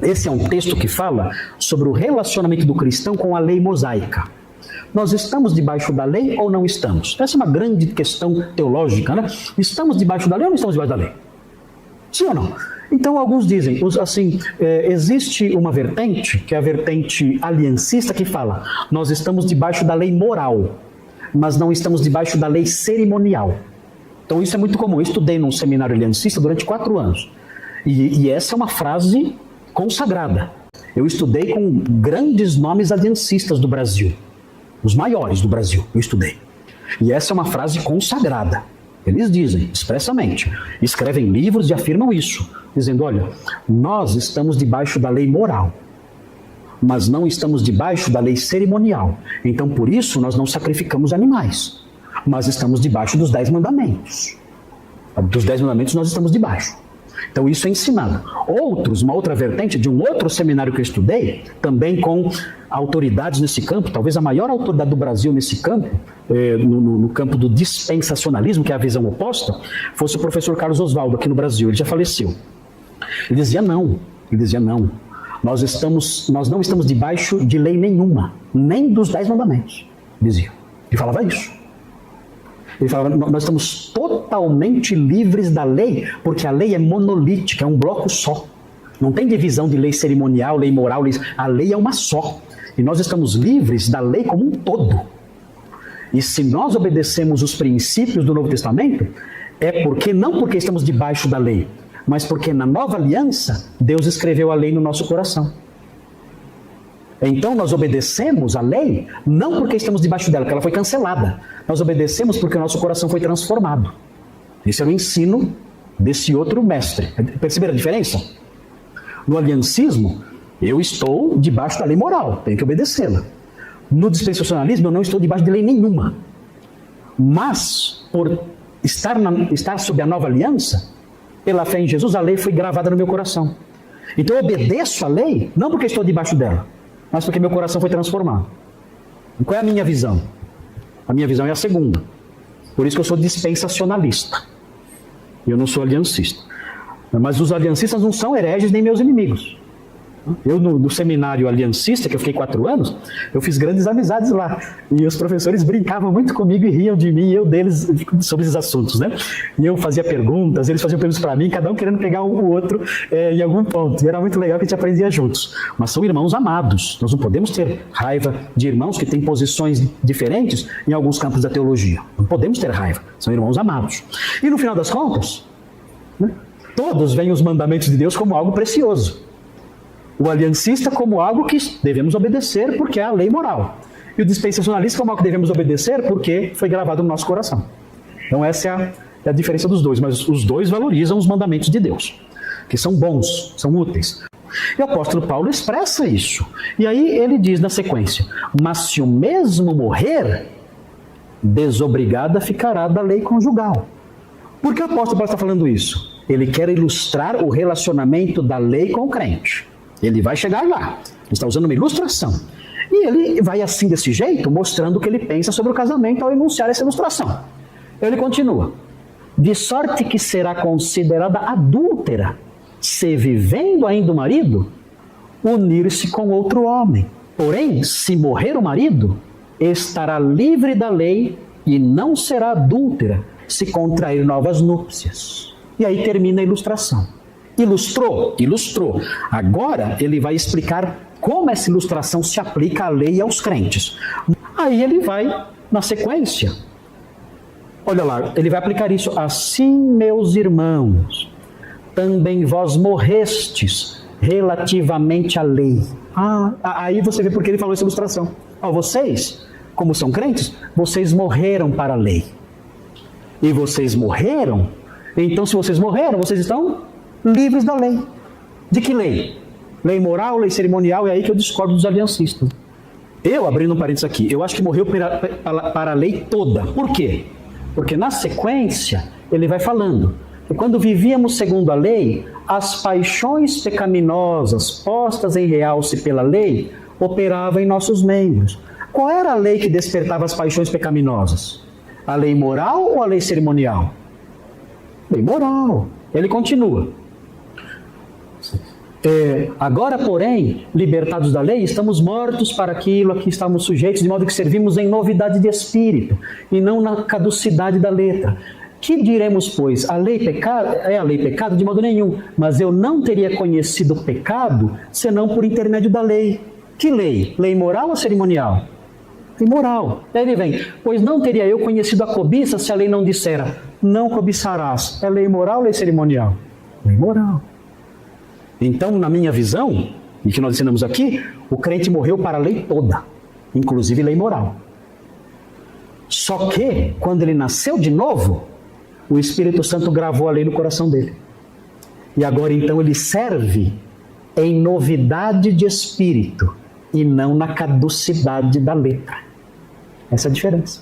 Esse é um texto que fala sobre o relacionamento do cristão com a lei mosaica. Nós estamos debaixo da lei ou não estamos? Essa é uma grande questão teológica, né? Estamos debaixo da lei ou não estamos debaixo da lei? Sim ou não? Então, alguns dizem, assim, existe uma vertente, que é a vertente aliancista, que fala, nós estamos debaixo da lei moral, mas não estamos debaixo da lei cerimonial. Então, isso é muito comum. Eu estudei num seminário aliancista durante 4 anos. E essa é uma frase consagrada. Eu estudei com grandes nomes aliancistas do Brasil. Os maiores do Brasil, eu estudei. E essa é uma frase consagrada. Eles dizem, expressamente, escrevem livros e afirmam isso, dizendo, olha, nós estamos debaixo da lei moral, mas não estamos debaixo da lei cerimonial. Então, por isso, nós não sacrificamos animais, mas estamos debaixo dos 10 mandamentos. Dos 10 mandamentos nós estamos debaixo. Então, isso é ensinado. Uma outra vertente de um outro seminário que eu estudei, também com autoridades nesse campo, talvez a maior autoridade do Brasil nesse campo, no campo do dispensacionalismo, que é a visão oposta, fosse o professor Carlos Oswaldo, aqui no Brasil. Ele já faleceu. Ele dizia não. Nós não estamos debaixo de lei nenhuma, nem dos 10 mandamentos, dizia. Ele falava isso. Ele falava, nós estamos totalmente livres da lei, porque a lei é monolítica, é um bloco só. Não tem divisão de lei cerimonial, lei moral, a lei é uma só. E nós estamos livres da lei como um todo. E se nós obedecemos os princípios do Novo Testamento, não porque estamos debaixo da lei, mas porque na nova aliança, Deus escreveu a lei no nosso coração. Então nós obedecemos a lei, não porque estamos debaixo dela, porque ela foi cancelada. Nós obedecemos porque o nosso coração foi transformado. Esse era o ensino desse outro mestre. Perceberam a diferença? No aliancismo, eu estou debaixo da lei moral, tenho que obedecê-la. No dispensacionalismo, eu não estou debaixo de lei nenhuma. Mas, por estar sob a nova aliança, pela fé em Jesus, a lei foi gravada no meu coração. Então eu obedeço a lei, não porque estou debaixo dela, mas porque meu coração foi transformado. Qual é a minha visão? A minha visão é a segunda. Por isso que eu sou dispensacionalista. Eu não sou aliancista. Mas os aliancistas não são hereges nem meus inimigos. Eu, no seminário aliancista, que eu fiquei 4 anos, eu fiz grandes amizades lá. E os professores brincavam muito comigo e riam de mim e eu deles sobre esses assuntos, né? E eu fazia perguntas, eles faziam perguntas para mim, cada um querendo pegar o outro em algum ponto. E era muito legal que a gente aprendia juntos. Mas são irmãos amados. Nós não podemos ter raiva de irmãos que têm posições diferentes em alguns campos da teologia. Não podemos ter raiva. São irmãos amados. E no final das contas, né, todos veem os mandamentos de Deus como algo precioso. O aliancista como algo que devemos obedecer porque é a lei moral. E o dispensacionalista como algo que devemos obedecer porque foi gravado no nosso coração. Então essa é a diferença dos dois. Mas os dois valorizam os mandamentos de Deus, que são bons, são úteis. E o apóstolo Paulo expressa isso. E aí ele diz na sequência, mas se o mesmo morrer, desobrigada ficará da lei conjugal. Por que o apóstolo Paulo está falando isso? Ele quer ilustrar o relacionamento da lei com o crente. Ele vai chegar lá, ele está usando uma ilustração. E ele vai assim, desse jeito, mostrando o que ele pensa sobre o casamento ao enunciar essa ilustração. Ele continua. De sorte que será considerada adúltera, se vivendo ainda o marido, unir-se com outro homem. Porém, se morrer o marido, estará livre da lei e não será adúltera se contrair novas núpcias. E aí termina a ilustração. Ilustrou? Ilustrou. Agora ele vai explicar como essa ilustração se aplica à lei e aos crentes. Aí ele vai, na sequência, olha lá, ele vai aplicar isso. Assim, meus irmãos, também vós morrestes relativamente à lei. Aí você vê porque ele falou essa ilustração. Vocês, como são crentes, vocês morreram para a lei. E vocês morreram, então se vocês morreram, vocês estão livres da lei. De que lei? Lei moral, lei cerimonial, é aí que eu discordo dos aliancistas. Eu, abrindo um parênteses aqui, eu acho que morreu para a lei toda. Por quê? Porque na sequência, ele vai falando que quando vivíamos segundo a lei, as paixões pecaminosas postas em realce pela lei operavam em nossos membros. Qual era a lei que despertava as paixões pecaminosas? A lei moral ou a lei cerimonial? Lei moral. Ele continua. Agora, porém, libertados da lei, estamos mortos para aquilo a que estamos sujeitos, de modo que servimos em novidade de espírito, e não na caducidade da letra. Que diremos, pois? A lei é a lei pecado? De modo nenhum. Mas eu não teria conhecido o pecado, senão por intermédio da lei. Que lei? Lei moral ou cerimonial? Lei moral. Daí ele vem, pois não teria eu conhecido a cobiça se a lei não dissera, não cobiçarás. É lei moral ou lei cerimonial? Lei moral. Então, na minha visão, e que nós ensinamos aqui, o crente morreu para a lei toda, inclusive lei moral. Só que, quando ele nasceu de novo, o Espírito Santo gravou a lei no coração dele. E agora, então, ele serve em novidade de espírito e não na caducidade da letra. Essa é a diferença.